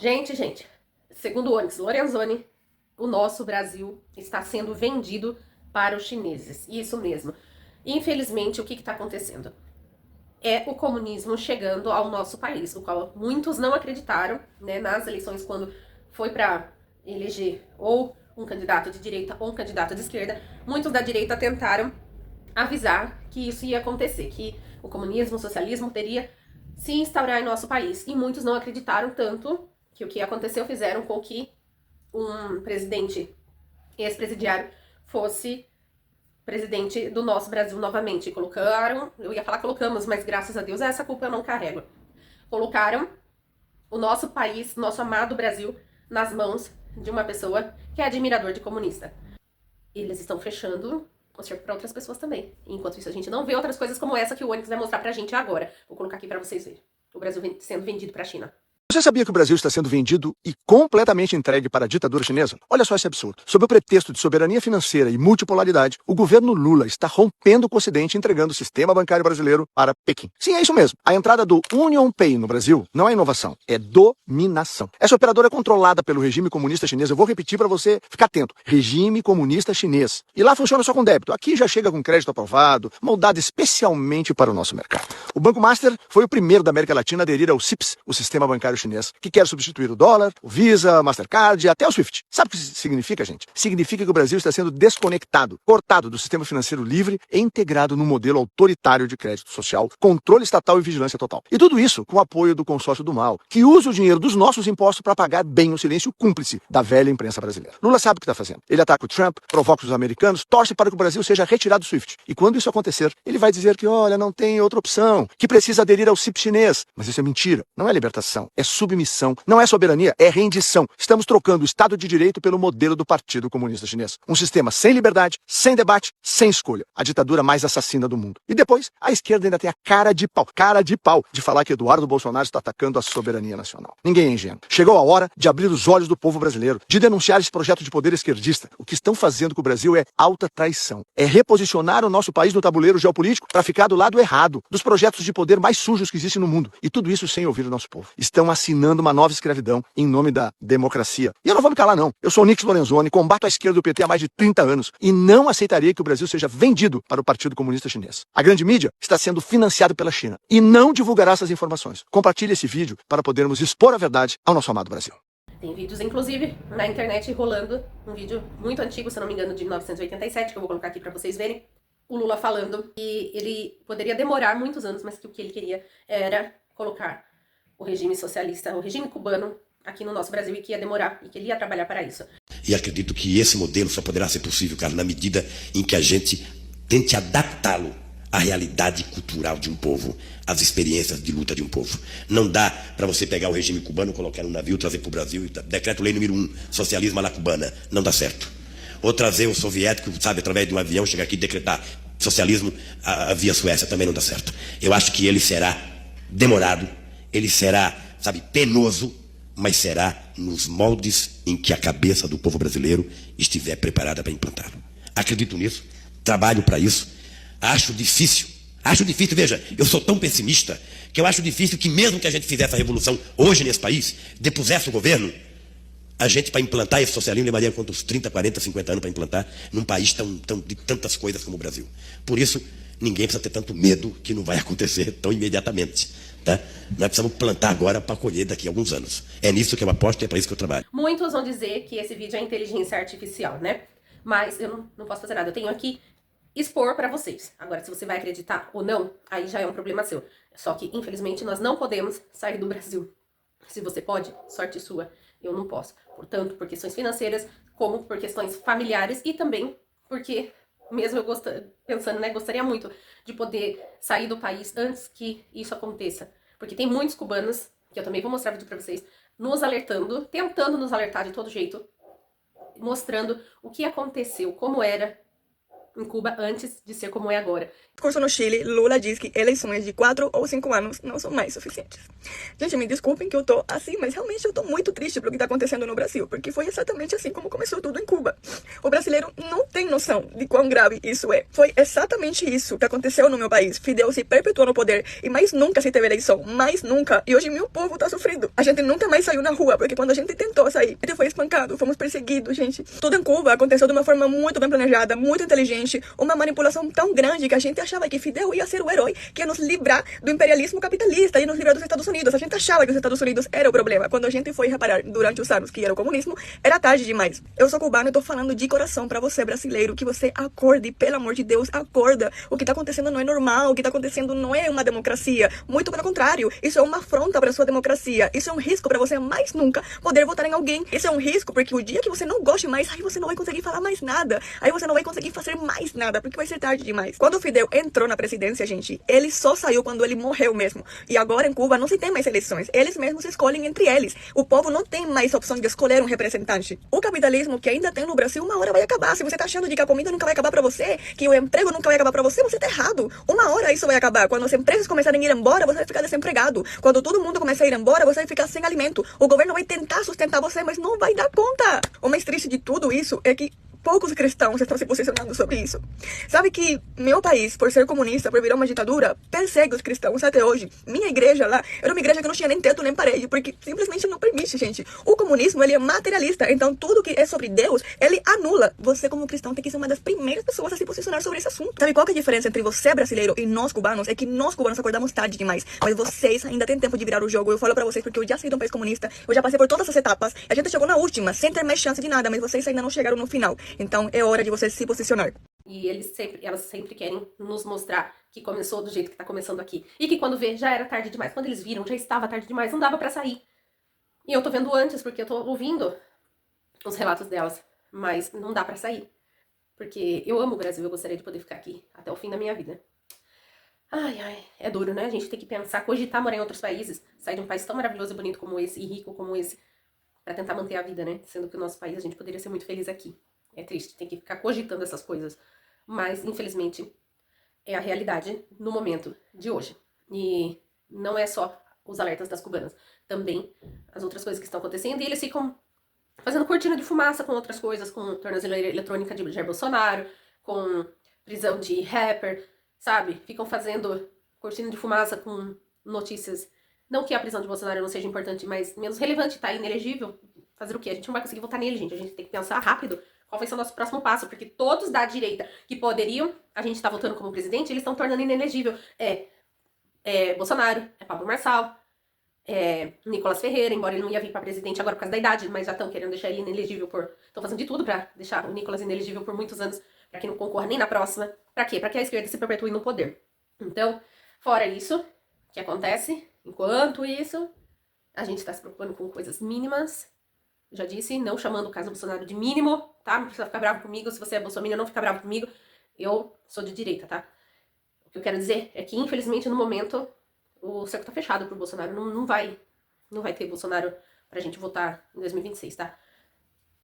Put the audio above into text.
Gente, segundo o Onyx Lorenzoni, o nosso Brasil está sendo vendido para os chineses. Isso mesmo. Infelizmente, o que está acontecendo? É o comunismo chegando ao nosso país, o qual muitos não acreditaram, né, nas eleições, quando foi para eleger ou um candidato de direita ou um candidato de esquerda. Muitos da direita tentaram avisar que isso ia acontecer, que o comunismo, o socialismo teria se instaurar em nosso país. E muitos não acreditaram, tanto que o que aconteceu fizeram com que um presidente ex-presidiário fosse presidente do nosso Brasil novamente. Colocaram, eu ia falar colocamos, mas graças a Deus essa culpa eu não carrego. Colocaram o nosso país, nosso amado Brasil, nas mãos de uma pessoa que é admirador de comunista. Eles estão fechando o cerco para outras pessoas também. Enquanto isso, a gente não vê outras coisas como essa que o Onyx vai mostrar pra gente agora. Vou colocar aqui pra vocês verem. O Brasil sendo vendido pra China. Você sabia que o Brasil está sendo vendido e completamente entregue para a ditadura chinesa? Olha só esse absurdo. Sob o pretexto de soberania financeira e multipolaridade, o governo Lula está rompendo com o Ocidente, entregando o sistema bancário brasileiro para Pequim. Sim, é isso mesmo. A entrada do UnionPay no Brasil não é inovação, é dominação. Essa operadora é controlada pelo regime comunista chinês. Eu vou repetir para você ficar atento. Regime comunista chinês. E lá funciona só com débito. Aqui já chega com crédito aprovado, moldado especialmente para o nosso mercado. O Banco Master foi o primeiro da América Latina a aderir ao CIPS, o sistema bancário chinês, que quer substituir o dólar, o Visa, Mastercard e até o SWIFT. Sabe o que isso significa, gente? Significa que o Brasil está sendo desconectado, cortado do sistema financeiro livre e integrado num modelo autoritário de crédito social, controle estatal e vigilância total. E tudo isso com o apoio do consórcio do mal, que usa o dinheiro dos nossos impostos para pagar bem o silêncio cúmplice da velha imprensa brasileira. Lula sabe o que está fazendo. Ele ataca o Trump, provoca os americanos, torce para que o Brasil seja retirado do SWIFT. E quando isso acontecer, ele vai dizer que, olha, não tem outra opção, que precisa aderir ao CIP chinês. Mas isso é mentira. Não é libertação, é submissão. Não é soberania, é rendição. Estamos trocando o Estado de Direito pelo modelo do Partido Comunista Chinês. Um sistema sem liberdade, sem debate, sem escolha. A ditadura mais assassina do mundo. E depois, a esquerda ainda tem a cara de pau, de falar que Eduardo Bolsonaro está atacando a soberania nacional. Ninguém é ingênuo. Chegou a hora de abrir os olhos do povo brasileiro, de denunciar esse projeto de poder esquerdista. O que estão fazendo com o Brasil é alta traição. É reposicionar o nosso país no tabuleiro geopolítico para ficar do lado errado dos projetos de poder mais sujos que existem no mundo. E tudo isso sem ouvir o nosso povo. Estão assinando uma nova escravidão em nome da democracia. E eu não vou me calar, não. Eu sou o Onyx Lorenzoni, combato a esquerda do PT há mais de 30 anos e não aceitaria que o Brasil seja vendido para o Partido Comunista Chinês. A grande mídia está sendo financiada pela China e não divulgará essas informações. Compartilhe esse vídeo para podermos expor a verdade ao nosso amado Brasil. Tem vídeos, inclusive, na internet rolando, um vídeo muito antigo, se não me engano, de 1987, que eu vou colocar aqui para vocês verem. O Lula falando que ele poderia demorar muitos anos, mas que o que ele queria era colocar o regime socialista, o regime cubano aqui no nosso Brasil, e que ia demorar, e que ele ia trabalhar para isso. E acredito que esse modelo só poderá ser possível, cara, na medida em que a gente tente adaptá-lo à realidade cultural de um povo, às experiências de luta de um povo. Não dá para você pegar o regime cubano, colocar no navio, trazer para o Brasil, e decreto-lei número 1, socialismo à la cubana. Não dá certo. Ou trazer o soviético, sabe, através de um avião, chegar aqui e decretar socialismo via Suécia, também não dá certo. Eu acho que ele será demorado, ele será, sabe, penoso, mas será nos moldes em que a cabeça do povo brasileiro estiver preparada para implantá-lo. Acredito nisso, trabalho para isso. Acho difícil, veja, eu sou tão pessimista que eu acho difícil que mesmo que a gente fizesse a revolução hoje nesse país, depusesse o governo, a gente, para implantar esse socialismo, levaria quantos 30, 40, 50 anos para implantar num país de tantas coisas como o Brasil. Por isso, ninguém precisa ter tanto medo que não vai acontecer tão imediatamente. Tá? Nós precisamos plantar agora para colher daqui a alguns anos. É nisso que eu aposto e é para isso que eu trabalho. Muitos vão dizer que esse vídeo é inteligência artificial, né? Mas eu não posso fazer nada. Eu tenho aqui expor para vocês. Agora, se você vai acreditar ou não, aí já é um problema seu. Só que, infelizmente, nós não podemos sair do Brasil. Se você pode, sorte sua. Eu não posso. Portanto, por questões financeiras, como por questões familiares e também porque, mesmo eu pensando, né, gostaria muito de poder sair do país antes que isso aconteça. Porque tem muitos cubanos, que eu também vou mostrar vídeo pra vocês, nos alertando, tentando nos alertar de todo jeito, mostrando o que aconteceu, como era em Cuba antes de ser como é agora. Discurso no Chile, Lula diz que eleições de 4 ou 5 anos não são mais suficientes. Gente, me desculpem que eu tô assim, mas realmente eu tô muito triste pelo que tá acontecendo no Brasil, porque foi exatamente assim como começou tudo em Cuba. O brasileiro não tem noção de quão grave isso é. Foi exatamente isso que aconteceu no meu país. Fidel se perpetuou no poder e mais nunca se teve eleição, mais nunca. E hoje meu povo tá sofrendo. A gente nunca mais saiu na rua, porque quando a gente tentou sair, a gente foi espancado, fomos perseguidos, gente. Tudo em Cuba aconteceu de uma forma muito bem planejada, muito inteligente, uma manipulação tão grande que a gente achava que Fidel ia ser o herói que ia nos livrar do imperialismo capitalista, ia nos livrar dos Estados Unidos. A gente achava que os Estados Unidos era o problema. Quando a gente foi reparar durante os anos que era o comunismo, era tarde demais. Eu sou cubano e tô falando de coração pra você, brasileiro, que você acorde, pelo amor de Deus, acorda. O que tá acontecendo não é normal, o que tá acontecendo não é uma democracia. Muito pelo contrário, isso é uma afronta pra sua democracia. Isso é um risco pra você mais nunca poder votar em alguém. Isso é um risco porque o dia que você não goste mais, aí você não vai conseguir falar mais nada. Aí você não vai conseguir fazer mais nada, porque vai ser tarde demais. Quando o Fidel entrou na presidência, gente, ele só saiu quando ele morreu mesmo. E agora em Cuba não se tem mais eleições. Eles mesmos escolhem entre eles. O povo não tem mais a opção de escolher um representante. O capitalismo que ainda tem no Brasil, uma hora vai acabar. Se você tá achando de que a comida nunca vai acabar pra você, que o emprego nunca vai acabar pra você, você tá errado. Uma hora isso vai acabar. Quando as empresas começarem a ir embora, você vai ficar desempregado. Quando todo mundo começar a ir embora, você vai ficar sem alimento. O governo vai tentar sustentar você, mas não vai dar conta. O mais triste de tudo isso é que poucos cristãos estão se posicionando sobre isso. Sabe que meu país, por ser comunista, por virar uma ditadura, persegue os cristãos até hoje. Minha igreja lá era uma igreja que não tinha nem teto nem parede, porque simplesmente não permite, gente. O comunismo, ele é materialista, então tudo que é sobre Deus, ele anula. Você, como cristão, tem que ser uma das primeiras pessoas a se posicionar sobre esse assunto. Sabe qual que é a diferença entre você, brasileiro, e nós, cubanos? É que nós, cubanos, acordamos tarde demais, mas vocês ainda têm tempo de virar o jogo. Eu falo pra vocês porque eu já saí de um país comunista, eu já passei por todas as etapas, a gente chegou na última, sem ter mais chance de nada, mas vocês ainda não chegaram no final. Então é hora de vocês se posicionar. E elas sempre querem nos mostrar que começou do jeito que tá começando aqui. E que quando vê, já era tarde demais. Quando eles viram, já estava tarde demais, não dava pra sair. E eu tô vendo antes, porque eu tô ouvindo os relatos delas. Mas não dá pra sair. Porque eu amo o Brasil, eu gostaria de poder ficar aqui até o fim da minha vida. Ai, é duro, né? A gente tem que pensar, cogitar morar em outros países, sair de um país tão maravilhoso e bonito como esse, e rico como esse, pra tentar manter a vida, né? Sendo que o nosso país, a gente poderia ser muito feliz aqui. É triste, tem que ficar cogitando essas coisas. Mas, infelizmente, é a realidade no momento de hoje. E não é só os alertas das cubanas. Também as outras coisas que estão acontecendo. E eles ficam fazendo cortina de fumaça com outras coisas, com tornozeleira eletrônica de Jair Bolsonaro, com prisão de rapper, sabe? Ficam fazendo cortina de fumaça com notícias. Não que a prisão de Bolsonaro não seja importante, mas menos relevante, tá inelegível. Fazer o quê? A gente não vai conseguir votar nele, gente. A gente tem que pensar rápido qual vai ser o nosso próximo passo, porque todos da direita que poderiam, a gente tá votando como presidente, eles estão tornando inelegível. Bolsonaro, Pablo Marçal, Nicolas Ferreira, embora ele não ia vir pra presidente agora por causa da idade, mas já estão querendo deixar ele inelegível estão fazendo de tudo pra deixar o Nicolas inelegível por muitos anos, pra que não concorra nem na próxima. Pra quê? Pra que a esquerda se perpetue no poder. Então, fora isso, o que acontece? Enquanto isso, a gente tá se preocupando com coisas mínimas. Já disse, não chamando o caso Bolsonaro de mínimo, tá? Não precisa ficar bravo comigo. Se você é bolsominion, não fica bravo comigo. Eu sou de direita, tá? O que eu quero dizer é que, infelizmente, no momento, o cerco tá fechado pro Bolsonaro. Não vai ter Bolsonaro pra gente votar em 2026, tá?